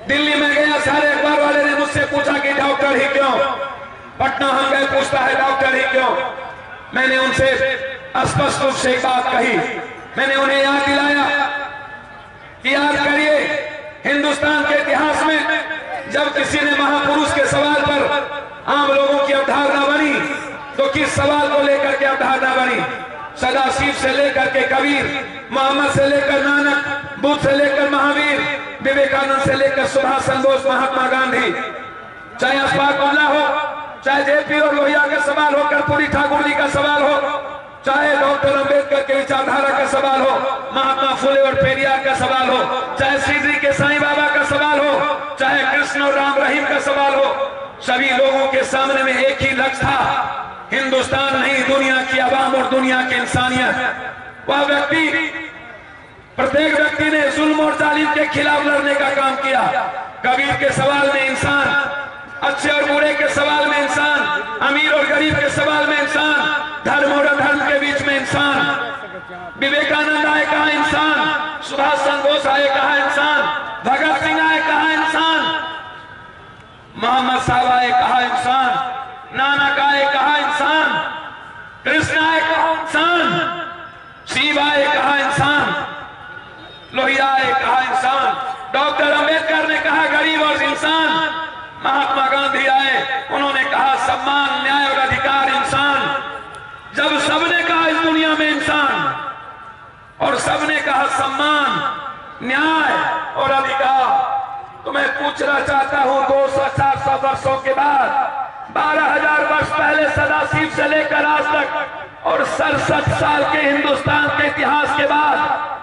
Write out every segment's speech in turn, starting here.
दिल्ली में गया, सारे अखबार वाले ने मुझसे पूछा कि डॉक्टर ही क्यों। पटना हम गए, पूछता है डॉक्टर ही क्यों। मैंने उनसे स्पष्ट रूप से एक बात कही, मैंने उन्हें याद दिलाया कि याद करिए हिंदुस्तान के इतिहास में जब किसी ने महापुरुष के सवाल पर आम लोगों की अवधारणा बनी तो किस सवाल को लेकर के अवधारणा बनी। सदाशिव से लेकर के कबीर, मोहम्मद से लेकर नानक, बुद्ध से लेकर महावीर, विवेकानंद से लेकर सुभाष चंद्र बोस, महात्मा गांधी, चाहे अशफाकुल्लाह हो, चाहे जेपी और लोहिया का सवाल हो, कर्पूरी ठाकुर जी का सवाल हो, चाहे डॉक्टर अंबेडकर के विचारधारा का सवाल हो, महात्मा फुले और पेरियार का सवाल हो, चाहे श्री के साईं बाबा का सवाल हो, चाहे कृष्ण और राम रहीम का सवाल हो, सभी लोगों के सामने में एक ही लक्ष्य था, हिंदुस्तान नहीं, दुनिया की आवाम और दुनिया की इंसानियत। वह व्यक्ति, प्रत्येक व्यक्ति ने जुल्म और जालिम के खिलाफ लड़ने का काम किया। कबीर के सवाल में इंसान, अच्छे और बुरे के सवाल में इंसान, अमीर और गरीब के सवाल में इंसान, धर्म और अधर्म के बीच में इंसान। विवेकानंद आए कहा इंसान, सुभाष चंद्र बोस आए कहा इंसान, भगत सिंह आए कहा इंसान, मोहम्मद साहब आए कहा इंसान, नानक आए कहा इंसान, कृष्ण आए कहा इंसान, शिव आए कहा इंसान, लोहिया आए कहा इंसान, डॉक्टर अंबेडकर ने कहा गरीब और इंसान, महात्मा गांधी आए, उन्होंने कहा सम्मान, न्याय और अधिकार इंसान। जब सबने कहा इस दुनिया में इंसान और सबने कहा सम्मान, न्याय और अधिकार, तो मैं पूछना चाहता हूं 200-400 वर्षों के बाद, 12,000 वर्ष पहले सदाशिव से लेकर आज तक और 67 साल के हिंदुस्तान के इतिहास के बाद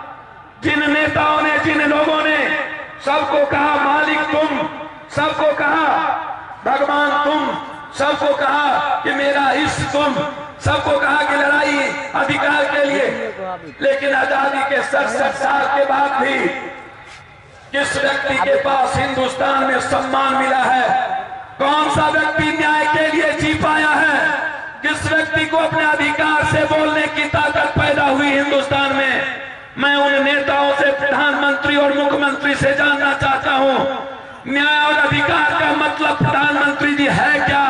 जिन नेताओं ने, जिन लोगों ने सबको कहा मालिक तुम, सबको कहा भगवान तुम, सबको कहा कि मेरा इष्ट तुम, सबको कहा कि लड़ाई अधिकार के लिए, लेकिन आजादी के 67 साल के बाद भी किस व्यक्ति के पास हिंदुस्तान में सम्मान मिला है? कौन सा व्यक्ति न्याय के लिए जी पाया है? किस व्यक्ति को अपने अधिकार से बोलने की ताकत पैदा हुई हिंदुस्तान में? मैं उन नेताओं से, प्रधानमंत्री और मुख्यमंत्री से जानना चाहता हूं, न्याय और अधिकार का मतलब प्रधानमंत्री जी है क्या?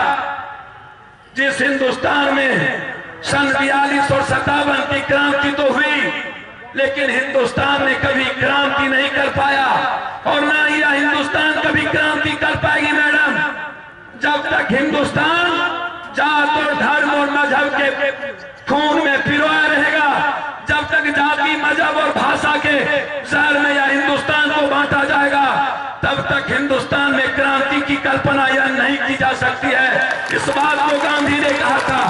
जिस हिंदुस्तान में सन 42 और 57 की क्रांति तो हुई, लेकिन हिंदुस्तान ने कभी क्रांति नहीं कर पाया और ना यह हिंदुस्तान कभी क्रांति कर पाएगी मैडम, जब तक हिंदुस्तान जात और धर्म और मजहब के खून में पिरोया रहेगा, जब तक जाति, मजहब और भाषा के शहर में यह हिंदुस्तान को बांटा जाएगा, तब तक हिंदुस्तान में क्रांति की कल्पना यह नहीं की जा सकती है। इस बात को गांधी ने कहा था,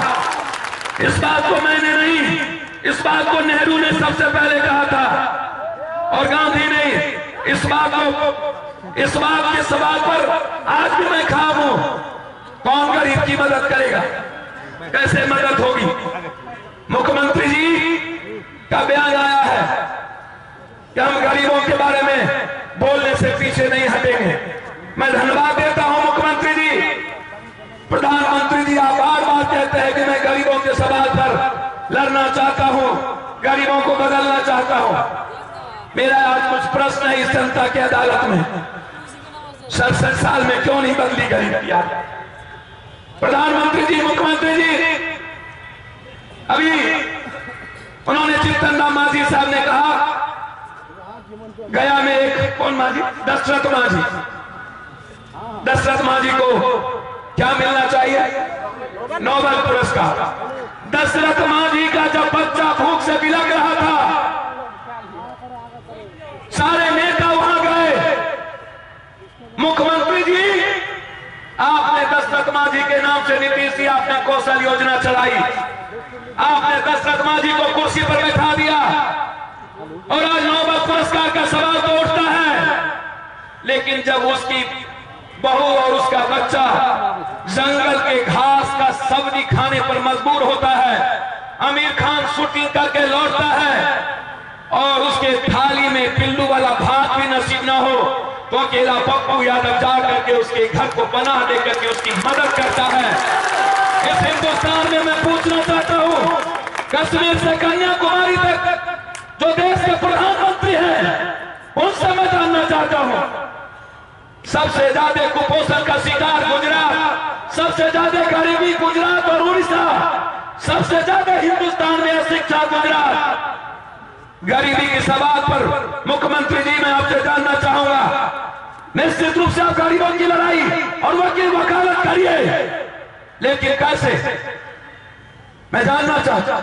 इस बात को मैंने नहीं, इस बात को नेहरू ने सबसे पहले कहा था और गांधी ने इस बात के सवाल पर आज भी मैं खड़ा हूं। कौन गरीब की मदद करेगा? कैसे मदद होगी? मुख्यमंत्री जी का बयान आया है कि हम गरीबों के बारे में बोलने से पीछे नहीं हटेंगे। मैं धन्यवाद देता हूं मुख्यमंत्री जी। प्रधानमंत्री जी आप बार बार कहते हैं कि मैं गरीबों के सवाल पर लड़ना चाहता हूं, गरीबों को बदलना चाहता हूं। मेरा आज कुछ प्रश्न है इस जनता की अदालत में, 67 साल में क्यों नहीं बदली गरीब की आदत? प्रधानमंत्री जी, मुख्यमंत्री जी, अभी उन्होंने चित्तन राम मांझी साहब ने कहा, गया में एक कौन मांझी, दशरथ मांझी, दशरथ मांझी को क्या मिलना चाहिए? नोबेल पुरस्कार। दशरथ मांझी का जब बच्चा भूख से बिलख रहा था, सारे नेता वहां गए। मुख्यमंत्री जी, आपने दशरथ मांझी के नाम से नीतीश जी आपने कौशल योजना चलाई, आपने दशरथ मांझी को कुर्सी पर बैठा दिया और आज नोबेल पुरस्कार का सवाल तो उठता है। लेकिन जब उसकी बहू और उसका बच्चा जंगल के घास का सब्जी खाने पर मजबूर होता है, आमिर खान शूटिंग करके लौटता है और उसके थाली में पिल्लू वाला भात भी नसीब ना हो, तो अकेला पप्पू यादव जा करके उसके घर को पनाह दे करके उसकी मदद करता है। इस हिंदुस्तान में मैं पूछना चाहता हूं, कश्मीर से कन्याकुमारी तक जो देश के प्रधानमंत्री हैं, उनसे मैं जानना चाहता हूं, सबसे ज्यादा कुपोषण का शिकार गुजरात, सबसे ज्यादा गरीबी गुजरात और उड़ीसा, सबसे ज्यादा हिंदुस्तान में अशिक्षा गुजरात। गरीबी की सवाल पर मुख्यमंत्री जी मैं आपसे जानना चाहूंगा, निश्चित रूप से आप गरीबों की लड़ाई और वकील वकालत करिए, लेकिन कैसे? मैं जानना चाहता,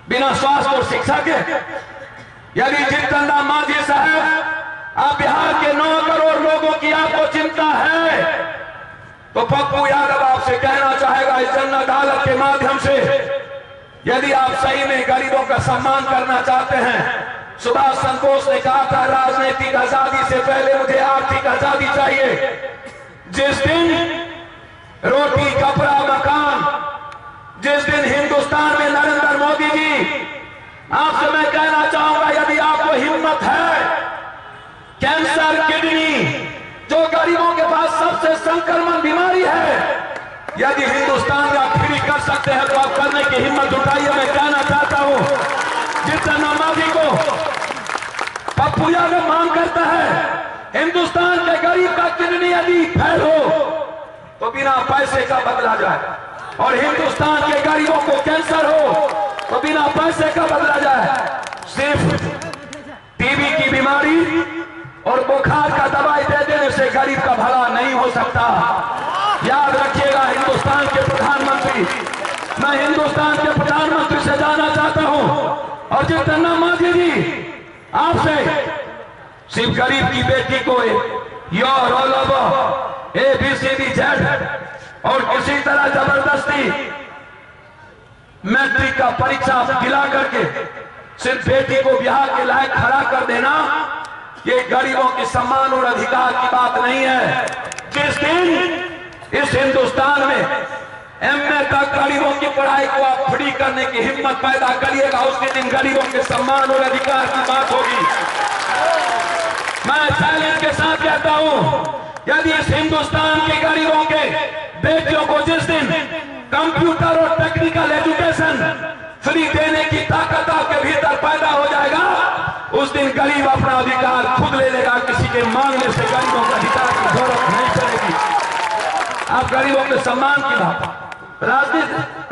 बिना स्वास्थ्य और शिक्षा के यदि जीतन राम मांझी साहब आप बिहार के 9 करोड़ लोगों की आपको चिंता है, तो पप्पू यादव आपसे कहना चाहेगा इस जन अदालत के माध्यम से, यदि आप सही में गरीबों का सम्मान करना चाहते हैं। सुभाष चंद्र बोस ने कहा था राजनीतिक आजादी से पहले मुझे आर्थिक आजादी चाहिए। जिस दिन रोटी कपड़ा मकान, जिस दिन हिंदुस्तान में नरेंद्र मोदी जी, आपसे मैं कहना चाहूंगा यदि आपको हिम्मत है, कैंसर किडनी जो गरीबों के पास सबसे संक्रमण बीमारी है, यदि हिंदुस्तान में आप फ्री कर सकते हैं तो आप करने की हिम्मत उठाइए। मैं कहना चाहता हूं जीतन राम मांझी को पप्पू यादव मांग करता है, हिंदुस्तान के गरीब का किडनी यदि फेल हो तो बिना पैसे का बदला जाए, और हिंदुस्तान के गरीबों को कैंसर हो तो बिना पैसे का बदला जाए। सिर्फ टीबी की बीमारी और बुखार का दवाई दे देने से गरीब का भला नहीं हो सकता। याद रखिएगा हिंदुस्तान के प्रधानमंत्री, मैं हिंदुस्तान के प्रधानमंत्री से जानना चाहता हूं, और जीतन राम मांझी जी आपसे सिर्फ गरीब की बेटी को योर ऑल ओवर ABCD और किसी तरह जबरदस्ती मैट्रिक का परीक्षा दिला करके सिर्फ बेटी को बिहार के लायक खड़ा कर देना, ये गरीबों के सम्मान और अधिकार की बात नहीं है। जिस दिन इस हिंदुस्तान में MA तक गरीबों की पढ़ाई को आप फ्री करने की हिम्मत पैदा करिएगा, उसके दिन गरीबों के सम्मान और अधिकार की बात होगी। मैं चैलेंज के साथ कहता हूं, यदि इस हिंदुस्तान के गरीबों के बेटियों को जिस दिन कंप्यूटर और टेक्निकल एजुकेशन फ्री देने की ताकत आपके भीतर पैदा हो जाएगा, उस दिन गरीब अपना अधिकार खुद ले लेगा। किसी के मांगने से गरीबों का अधिकार की जरूरत नहीं पड़ेगी। आप गरीबों के सम्मान की बात,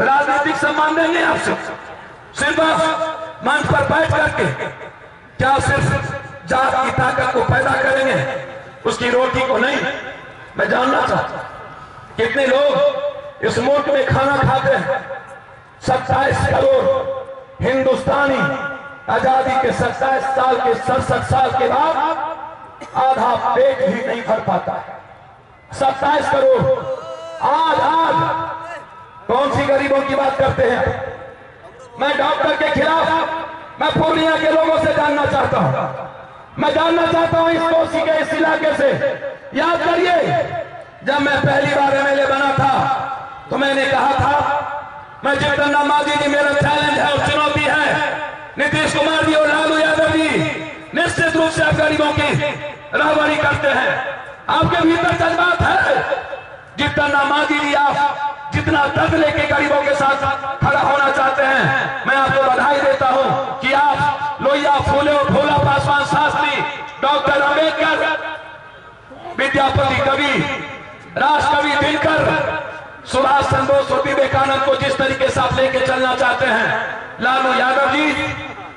राजनीतिक सम्मान देंगे आपसे, सिर्फ आप मंच पर बैठ करके क्या सिर्फ जात की ताकत को पैदा करेंगे, उसकी रोटी को नहीं। मैं जानना चाहता कितने लोग इस मुल्क में खाना खाते हैं। 27 करोड़ हिंदुस्तानी आजादी के 27 साल के 67 साल के बाद आधा पेट भी नहीं भर पाता है। 27 करोड़ आज कौन सी गरीबों की बात करते हैं? मैं डॉक्टर के खिलाफ मैं पूर्णिया के लोगों से जानना चाहता हूं, मैं जानना चाहता हूं इस कोसी के इस इलाके से। याद करिए, जब मैं पहली बार MLA बना था तो मैंने कहा था मैं जीतन राम मांझी जी मेरा चैलेंज है और चुनौती है, नीतीश कुमार जी और लालू यादव जी निश्चित रूप से आप गरीबों की रहबरी करते हैं, आपके भीतर जज्बात है। जीतन राम मांझी जी आप जितना दर्द लेके गरीबों के साथ खड़ा होना चाहते हैं, मैं आपको बधाई देता हूं कि आप लोहिया फूले और भोला पासवान शास्त्री, डॉक्टर अंबेडकर, विद्यापति कवि, राष्ट्रकवि दिनकर, सुभाष चंद्र बोस और विवेकानंद को जिस तरीके से आप लेके चलना चाहते हैं, लालू यादव जी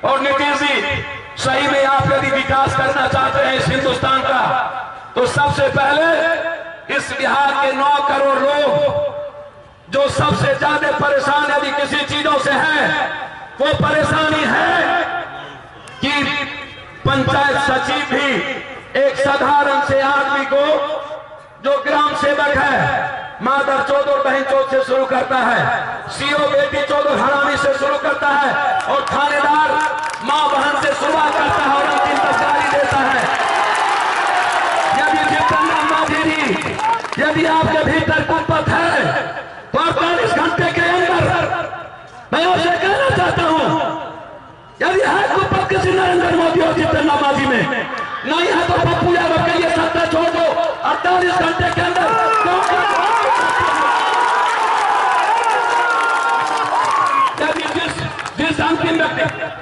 और नीतीश जी, सही में आप यदि विकास करना चाहते हैं इस हिंदुस्तान का, तो सबसे पहले इस बिहार के 9 करोड़ लोग जो सबसे ज्यादा परेशान यदि किसी चीजों से है, वो परेशानी है कि पंचायत सचिव भी एक साधारण से आदमी को जो ग्राम सेवक है मादर चौध और बहन चौध से शुरू करता है, CO बेटी चौध और हरामी से शुरू करता है, और थानेदार मां बहन से शुरुआत करता है और अंतिम तक गाली देता है। यदि जीतन राम मांझी जी यदि आपके भीतर कुपत है तो 48 घंटे के अंदर मैं आपसे कहना चाहता हूं, यदि है कुपत किसी नरेंद्र मोदी और जीतन राम मांझी में नहीं है तो पप्पू यादव के लिए सत्ता छोड़ दो। 48 घंटे के अंदर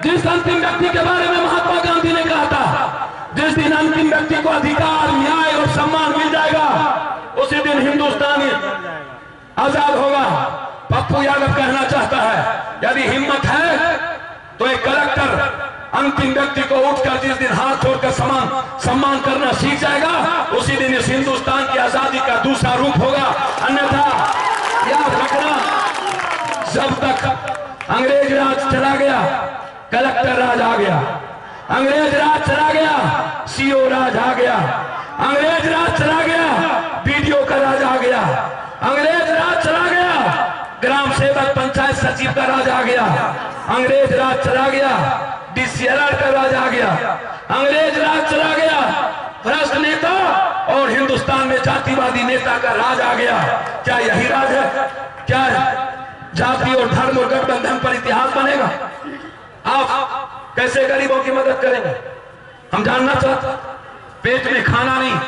जिस अंतिम व्यक्ति के बारे में महात्मा गांधी ने कहा था, जिस दिन अंतिम व्यक्ति को अधिकार, न्याय और सम्मान मिल जाएगा, उसी दिन हिंदुस्तान आजाद होगा। पप्पू यादव कहना चाहता है, यदि हिम्मत है तो एक कलेक्टर अंतिम व्यक्ति को उठकर जिस दिन हाथ छोड़कर सम्मान करना सीख जाएगा, उसी दिन इस हिंदुस्तान की आजादी का दूसरा रूप होगा। अन्यथा याद रखना, जब तक अंग्रेज राज चला गया, कलेक्टर राज आ गया, अंग्रेज राज चला गया, सीओ राज आ गया, अंग्रेज राज चला गया, बीडीओ का राज आ गया, अंग्रेज राज चला गया, ग्राम सेवक पंचायत सचिव का राज आ गया, अंग्रेज राज चला गया, डीसीएलआर का राज आ गया, अंग्रेज राज चला गया, भ्रष्ट नेता और हिंदुस्तान में जातिवादी नेता का राज आ गया। क्या यही राज है? क्या जाति और धर्म और गठबंधन पर इतिहास बनेगा? आप कैसे गरीबों की मदद करेंगे? हम जानना चाहते। पेट में खाना नहीं,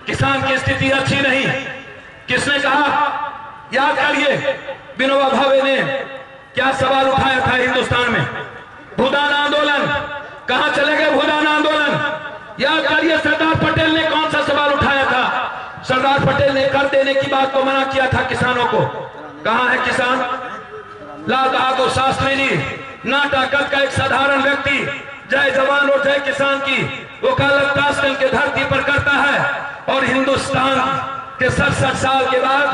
किसान की स्थिति अच्छी नहीं, किसने कहा? याद करिए, विनोबा भावे ने क्या सवाल उठाया था हिंदुस्तान में? भूदान आंदोलन। कहां चले गए भूदान आंदोलन? याद करिए, सरदार पटेल ने कौन सा सवाल उठाया था? सरदार पटेल ने कर देने की बात को मना किया था किसानों को। कहां है किसान? लाल बहादुर शास्त्री जी नाटाकल का एक साधारण व्यक्ति जय जवान और जय किसान की वकालत ताशकंद के धरती पर करता है। और हिंदुस्तान के 67 साल के बाद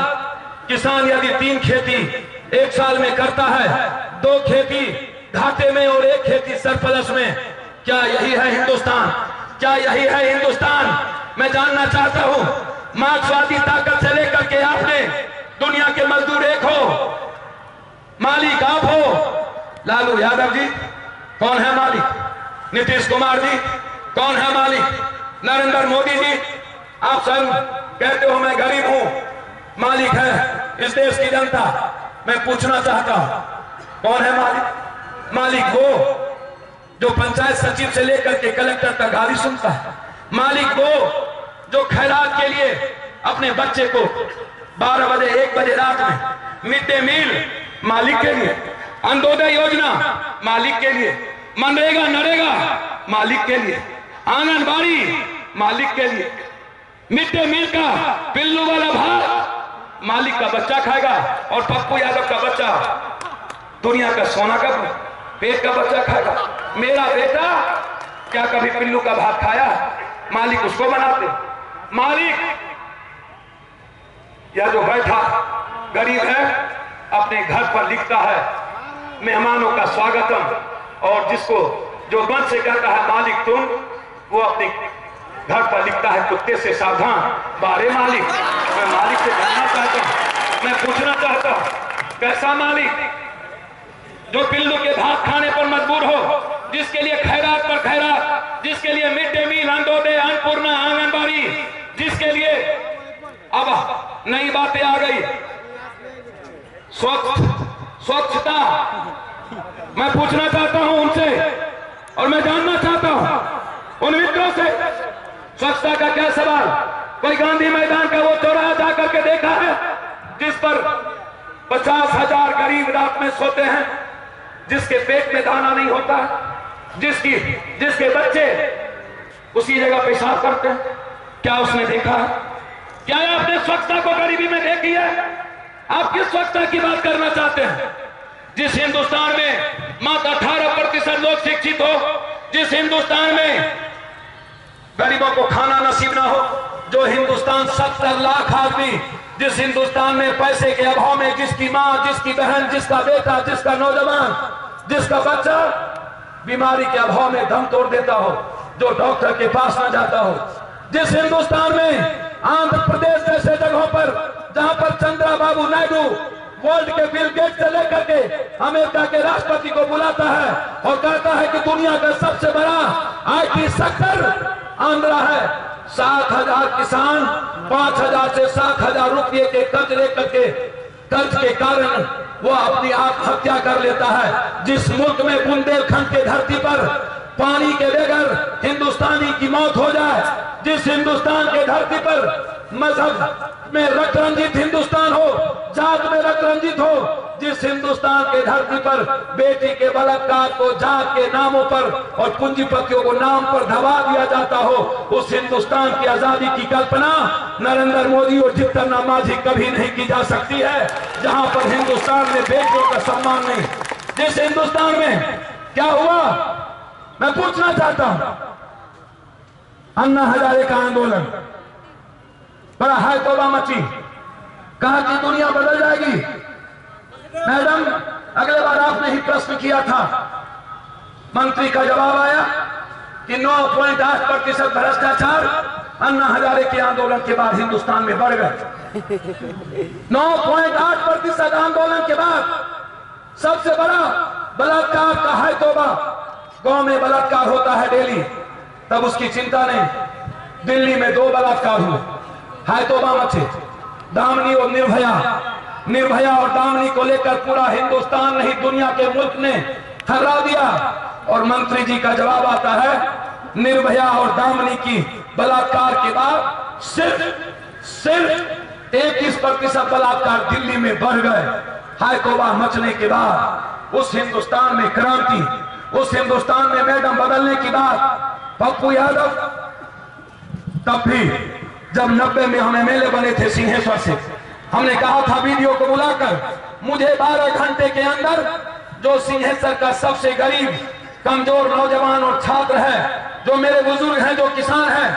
किसान यदि 3 खेती एक साल में करता है, 2 खेती घाटे में और 1 खेती सरप्लस में, क्या यही है हिंदुस्तान? क्या यही है हिंदुस्तान? मैं जानना चाहता हूं, मार्क्सवादी ताकत से लेकर के आपने दुनिया के मजदूर एक हो, मालिक आप हो। लालू यादव जी कौन है मालिक? नीतीश कुमार जी कौन है मालिक? नरेंद्र मोदी जी, आप सब कहते हो मैं गरीब हूं, मालिक है इस देश की जनता। मैं पूछना चाहता हूं, कौन है मालिक? मालिक वो जो पंचायत सचिव से लेकर के कलेक्टर तक गाली सुनता है। मालिक वो जो खैरात के लिए अपने बच्चे को 12 बजे 1 बजे रात में मिड डे मील मालिक के लिए, अंत्योदय योजना मालिक के लिए, मनरेगा नरेगा मालिक के लिए, आंगनबाड़ी मालिक के लिए, मिड डे मील का पिल्लू वाला भात मालिक का बच्चा खाएगा। और पप्पू यादव का बच्चा दुनिया का सोना का पेट का बच्चा खाएगा। मेरा बेटा क्या कभी पिल्लू का भात खाया? मालिक उसको बनाते। मालिक या जो बैठा गरीब है अपने घर पर लिखता है मेहमानों का स्वागतम, और जिसको जो मन से कहता है मालिक तुम, वो अपने घर पर लिखता है कुत्ते से सावधान। बारे मालिक, मैं मालिक से जानना चाहता हूं, मैं पूछना चाहता हूं, कैसा मालिक जो पिल्लू के भात खाने पर मजबूर हो, जिसके लिए खैरात पर खैरात, जिसके लिए mid day meal, Antyodaya, Annapurna, anganwadi, जिसके लिए अब नई बातें आ गई, स्वच्छता। मैं पूछना चाहता हूं उनसे, और मैं जानना चाहता हूं उन मित्रों से, स्वच्छता का क्या सवाल? कोई गांधी मैदान का वो चौराहा जाकर के देखा है जिस पर 50,000 गरीब रात में सोते हैं, जिसके पेट में दाना नहीं होता, जिसके बच्चे उसी जगह पेशाब करते हैं? क्या उसने देखा है? क्या आपने स्वच्छता को गरीबी में देखी है? आप किस स्वच्छता की बात करना चाहते हैं? जिस हिंदुस्तान में मात्र 18% लोग शिक्षित हो, जिस हिंदुस्तान में गरीबों को खाना नसीब ना हो, जो हिंदुस्तान 70 लाख आदमी, जिस हिंदुस्तान में पैसे के अभाव में जिसकी मां, जिसकी बहन, जिसका बेटा, जिसका नौजवान, जिसका बच्चा बीमारी के अभाव में दम तोड़ देता हो, जो डॉक्टर के पास ना जाता हो, जिस हिंदुस्तान में आंध्र प्रदेश जैसे जगहों पर जहां पर चंद्रबाबू नायडू वर्ल्ड के बिल गेट्स से लेकर के अमेरिका के राष्ट्रपति को बुलाता है और कहता है कि दुनिया का सबसे बड़ा IT सेक्टर आंध्रा है। 7,000 किसान 5,000 से 7,000 रुपये के कर्ज लेकर के, कर्ज के कारण वो अपनी आत्महत्या कर लेता है। जिस मुल्क में बुंदेलखंड के धरती पर पानी के बगैर हिंदुस्तानी की मौत हो जाए, जिस हिंदुस्तान के धरती पर मजहब में रक्त रंजित हिंदुस्तान हो, जात में रक्त रंजित हो, जिस हिंदुस्तान के धरती पर बेटी के बलात्कार को जात के नामों पर और पूंजीपतियों को नाम पर दबा दिया जाता हो, उस हिंदुस्तान की आजादी की कल्पना नरेंद्र मोदी और जीतन राम मांझी कभी नहीं की जा सकती है, जहां पर हिंदुस्तान में बेटियों का सम्मान नहीं। जिस हिंदुस्तान में क्या हुआ मैं पूछना चाहता हूं, अन्ना हजारे का आंदोलन बड़ा हाय तौबा मची, कहा कि दुनिया बदल जाएगी। मैडम अगले बार आपने ही प्रश्न किया था, मंत्री का जवाब आया कि 9.8% भ्रष्टाचार अन्ना हजारे के आंदोलन के बाद हिंदुस्तान में बढ़ गए। 9.8% आंदोलन के बाद सबसे बड़ा बलात्कार का हाय तौबा। गांव में बलात्कार होता है डेली, तब उसकी चिंता नहीं। दिल्ली में 2 बलात्कार हुए, हाय तौबा मचे। दामिनी और निर्भया और दामिनी को लेकर पूरा हिंदुस्तान नहीं दुनिया के मुल्क ने थर्रा दिया। और मंत्री जी का जवाब आता है, निर्भया और दामिनी की बलात्कार के बाद सिर्फ 21% बलात्कार दिल्ली में बढ़ गए। हाय तौबा मचने के बाद उस हिंदुस्तान में क्रांति, उस हिंदुस्तान में मैडम बदलने की बात। पप्पू यादव तब भी जब 90 में हम एमएलए बने थे सिंहेश्वर से, हमने कहा था वीडियो को बुलाकर, मुझे 12 घंटे के अंदर जो सिंहेश्वर का सबसे गरीब कमजोर नौजवान और छात्र है, जो मेरे बुजुर्ग हैं, जो किसान हैं,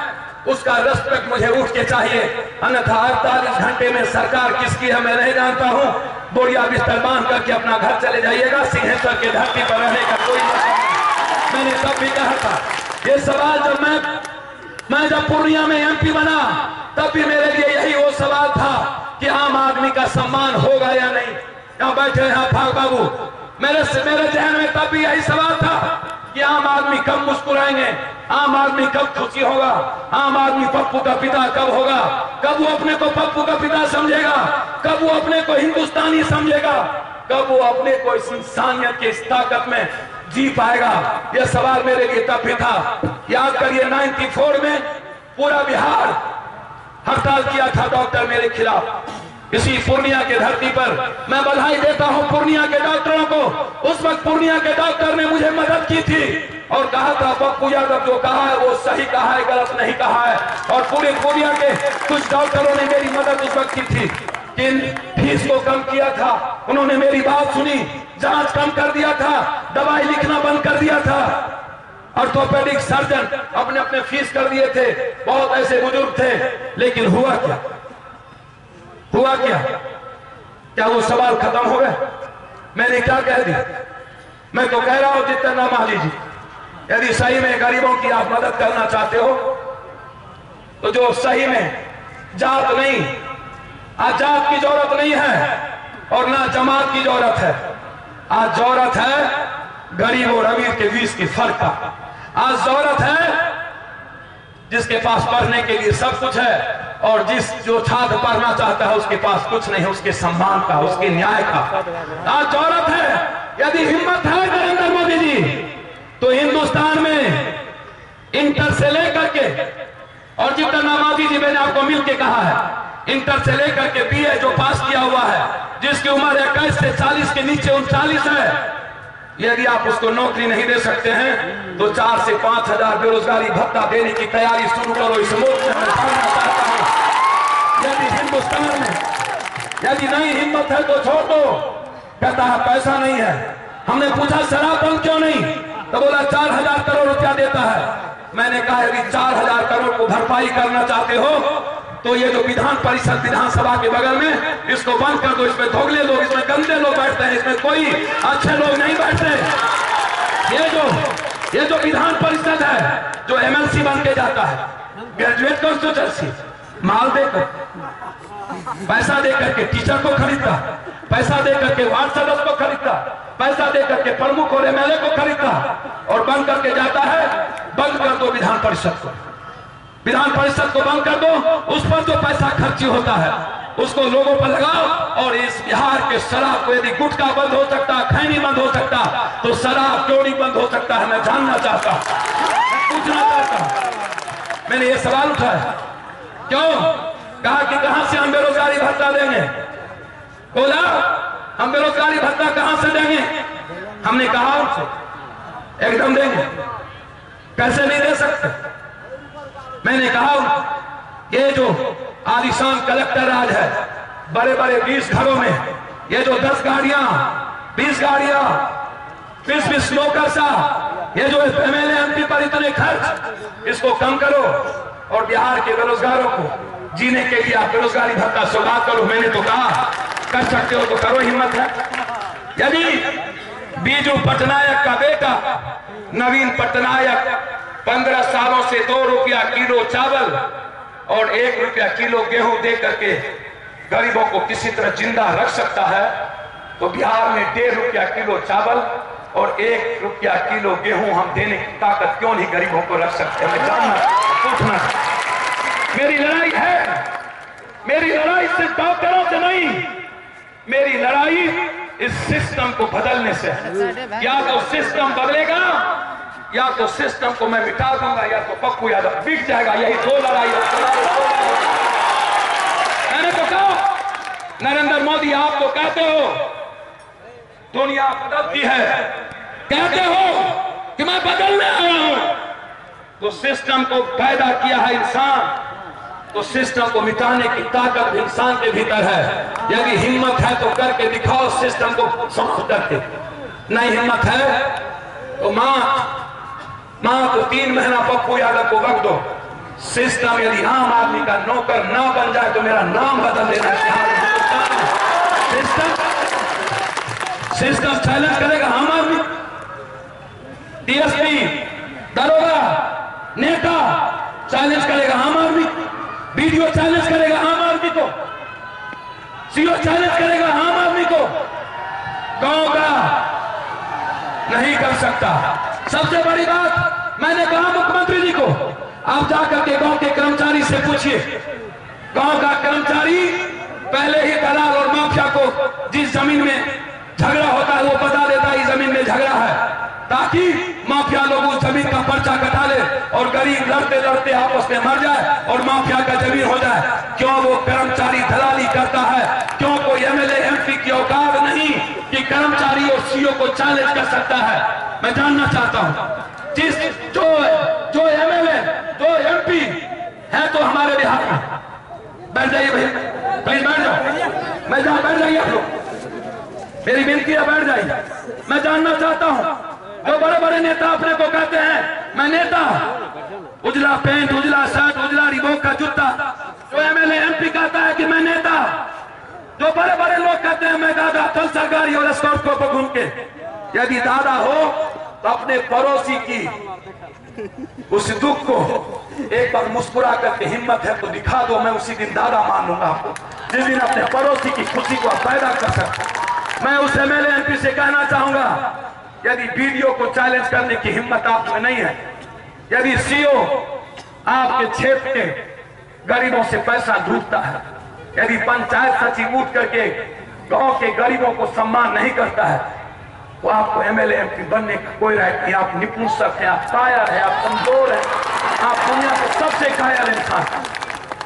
उसका रेस्पेक्ट मुझे उठ के चाहिए, अन्यथा 48 घंटे में सरकार किसकी है मैं नहीं जानता हूं। बोरिया बिस्तर बांध करके अपना घर चले जाइएगा, सिंहेश्वर के धरती पर रहने का कोई मतलब नहीं। मैंने तब भी कहा था ये सवाल, जब मैं जब पूर्णिया में एमपी बना तब भी मेरे लिए यही वो सवाल था कि आम आदमी का सम्मान होगा या नहीं। यहाँ बैठे हैं फाग बाबू, मेरे जहन में तब भी यही सवाल था कि आम आदमी कब मुस्कुराएंगे, आम आदमी कब खुशी होगा, आम आदमी पप्पू का पिता कब होगा, कब वो अपने को पप्पू का पिता समझेगा, कब वो अपने को हिंदुस्तानी समझेगा, कब वो अपने को इस इंसानियत की इस ताकत में जी पाएगा। यह सवाल मेरे लिए तब भी था। याद करिए 94 में पूरा बिहार हड़ताल किया था डॉक्टर मेरे खिलाफ, इसी पूर्णिया के धरती पर। मैं बधाई देता हूं पूर्णिया के डॉक्टरों को। उस वक्त पूर्णिया के डॉक्टर ने मुझे मदद की थी और कहा था पप्पू यादव जो कहा है वो सही कहा है, गलत नहीं कहा है। और पूरे पूर्णिया के कुछ डॉक्टरों ने मेरी मदद उस वक्त की थी कि फीस को कम किया था, उन्होंने मेरी बात सुनी, जांच कम कर दिया था, दवाई लिखना बंद कर दिया था। ऑर्थोपेडिक सर्जन अपने अपने फीस कर दिए थे, बहुत ऐसे बुजुर्ग थे। लेकिन हुआ क्या? क्या वो सवाल खत्म हो गए? मैंने क्या कह दिया? मैं तो कह रहा हूं जीतन राम मांझी जी, यदि सही में गरीबों की आप मदद करना चाहते हो तो जो सही में जात नहीं, आज जात की जरूरत नहीं है और ना जमात की जरूरत है। आज जरूरत है गरीब और अमीर के बीच की फर्क का। आज जरूरत है जिसके पास पढ़ने के लिए सब कुछ है और जो छात्र पढ़ना चाहता है उसके पास कुछ नहीं है, उसके सम्मान का, उसके न्याय का आज जरूरत है। यदि हिम्मत है नरेंद्र मोदी जी तो हिंदुस्तान में इंटर से लेकर के, और जीतन राम मांझी जी मैंने आपको मिल के कहा है, इंटर से लेकर के बीए जो पास किया हुआ है, जिसकी उम्र 21 से 40 के नीचे 39 है, यदि आप उसको नौकरी नहीं दे सकते हैं तो 4 से 5 हजार बेरोजगारी भत्ता देने की तैयारी शुरू करो। इस मुल्क में मैं कहना चाहता हूं, यदि हिंदुस्तान में यदि नहीं हिम्मत है तो छोड़ दो। कहता है पैसा नहीं है। हमने पूछा शराब बंद क्यों नहीं, तो बोला 4000 करोड़ रुपया देता है। मैंने कहा यदि 4000 करोड़ को भरपाई करना चाहते हो तो ये जो विधान परिषद विधानसभा के बगल में इसको बंद कर दो। इसमें धोगले लोग, इसमें गंदे लोग बैठते हैं, इसमें कोई अच्छे लोग नहीं बैठते। ये जो विधान परिषद है, जो एमएलसी बन के जाता है, ग्रेजुएट कॉन्स्टिट्यूएंसी, माल देकर, पैसा देकर के टीचर को खरीदता, पैसा देकर के वार्ड सदस्य को खरीदता, पैसा देकर के प्रमुख और एमएलए को खरीदता और बंद करके जाता है। बंद कर दो विधान परिषद को, विधान परिषद को बंद कर दो। उस पर जो पैसा खर्ची होता है उसको लोगों पर लगाओ। और इस बिहार के शराब को यदि गुटखा बंद हो सकता, खैनी बंद हो सकता, तो शराब क्यों नहीं बंद हो सकता है? मैं जानना चाहता हूं, पूछना चाहता हूं। मैंने ये सवाल उठाया, क्यों? कहा कि कहां से हम बेरोजगारी भत्ता देंगे? बोला हम बेरोजगारी भत्ता कहां से देंगे? हमने कहा उनसे एकदम देंगे, कैसे नहीं दे सकते। मैंने कहा ये जो आलिशान कलेक्टर राज है, बड़े बड़े 20 घरों में ये जो 10 गाड़ियां 20 गाड़ियां 20 नौकर सा, ये जो एमएलए एमपी पर इतने खर्च, इसको कम करो और बिहार के बेरोजगारों को जीने के लिए आप बेरोजगारी भत्ता शुरुआत करो। मैंने तो कहा कर सकते हो तो करो, हिम्मत है। यदि बीजू पटनायक का बेटा नवीन पटनायक 15 सालों से 2 रुपया किलो चावल और 1 रुपया किलो गेहूं दे करके गरीबों को किसी तरह जिंदा रख सकता है, तो बिहार में 1.5 रुपया किलो चावल और 1 रुपया किलो गेहूं हम देने की ताकत क्यों नहीं गरीबों को रख सकते? मैं जानना पूछना, मेरी लड़ाई है, मेरी लड़ाई सिर्फ डॉक्टरों से नहीं, मेरी लड़ाई इस सिस्टम को बदलने से। या तो सिस्टम बदलेगा या तो सिस्टम को मैं मिटा दूंगा, या तो पप्पू यादव बिक जाएगा। यही 2 लड़ाई है। मैंने तो कहा नरेंद्र मोदी, आप तो कहते हो दुनिया बदलती है, कहते हो कि मैं बदलने आया हूं, तो सिस्टम को पैदा किया है इंसान, तो सिस्टम को मिटाने की ताकत इंसान के भीतर है। यदि हिम्मत है तो करके दिखाओ सिस्टम को समाप्त करके। नहीं हिम्मत है तो मां को 3 महीना पप्पू यादव को वक्त दो। सिस्टम यदि आम आदमी का नौकर ना बन जाए तो मेरा नाम बदल देना। सिस्टम चैलेंज करेगा आम आदमी, डीएसपी, दरोगा, नेता चैलेंज करेगा आम आदमी, बीडीओ चैलेंज करेगा आम आदमी को, सीओ चैलेंज करेगा आम आदमी को, गांव का नहीं कर सकता। सबसे बड़ी बात मैंने कहा मुख्यमंत्री जी को, आप जाकर के गांव के कर्मचारी से पूछिए, गांव का कर्मचारी पहले ही दलाल और माफिया को जिस जमीन में झगड़ा होता है वो बता देता है इस जमीन में झगड़ा है, ताकि माफिया लोग उस जमीन का पर्चा कटा ले और गरीब लड़ते लड़ते आपस में मर जाए और माफिया का जमीन हो जाए। क्यों वो कर्मचारी दलाली करता है? क्यों कोई एमएलए एमपी की औकात नहीं कि कर्मचारी और सीओ को चैलेंज कर सकता है? मैं जानना चाहता हूं। जिस जो एमएलए जो एमपी है तो हमारे बिहार में, बैठ जाइए भाई, प्लीज बैठ जाओ, मैं जहां बैठ जाइए आप लोग, मेरी विनती है बैठ जाइए। मैं जानना चाहता हूं, जो बड़े बड़े नेता अपने को कहते हैं मैं नेता, उजला पेंट, उजला शर्ट, उजला रिबॉक का जूता, जो एमएलए एमपी कहता है कि मैं नेता, जो बड़े बड़े लोग कहते हैं मैं दादा, पल्सर गाड़ी और स्कॉर्पियो पर घूम के, यदि दादा हो तो अपने पड़ोसी की उस दुख को एक बार मुस्कुरा करके हिम्मत है तो दिखा दो, मैं उसी दिन दादा मान लूंगा आपको, जिस दिन अपने पड़ोसी की खुशी को आप पैदा कर सकते। मैं उस एमएलए एमपी से कहना चाहूंगा, यदि बीडीओ को चैलेंज करने की हिम्मत आप में नहीं है, यदि सीओ आपके क्षेत्र के गरीबों से पैसा लूटता है, यदि पंचायत सचिव उठ करके गांव के गरीबों को सम्मान नहीं करता है, तो आपको एमएलए एमपी बनने का कोई राइट नहीं। आप निपुंसक हैं, आप कायर हैं, आप कमजोर हैं, आप दुनिया के सबसे कायर इंसान।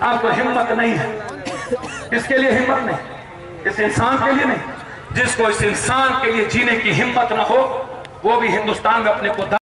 आपको हिम्मत नहीं है, इसके लिए हिम्मत नहीं, इस इंसान के लिए नहीं। जिसको इस इंसान के लिए जीने की हिम्मत न हो वो भी हिंदुस्तान में अपने को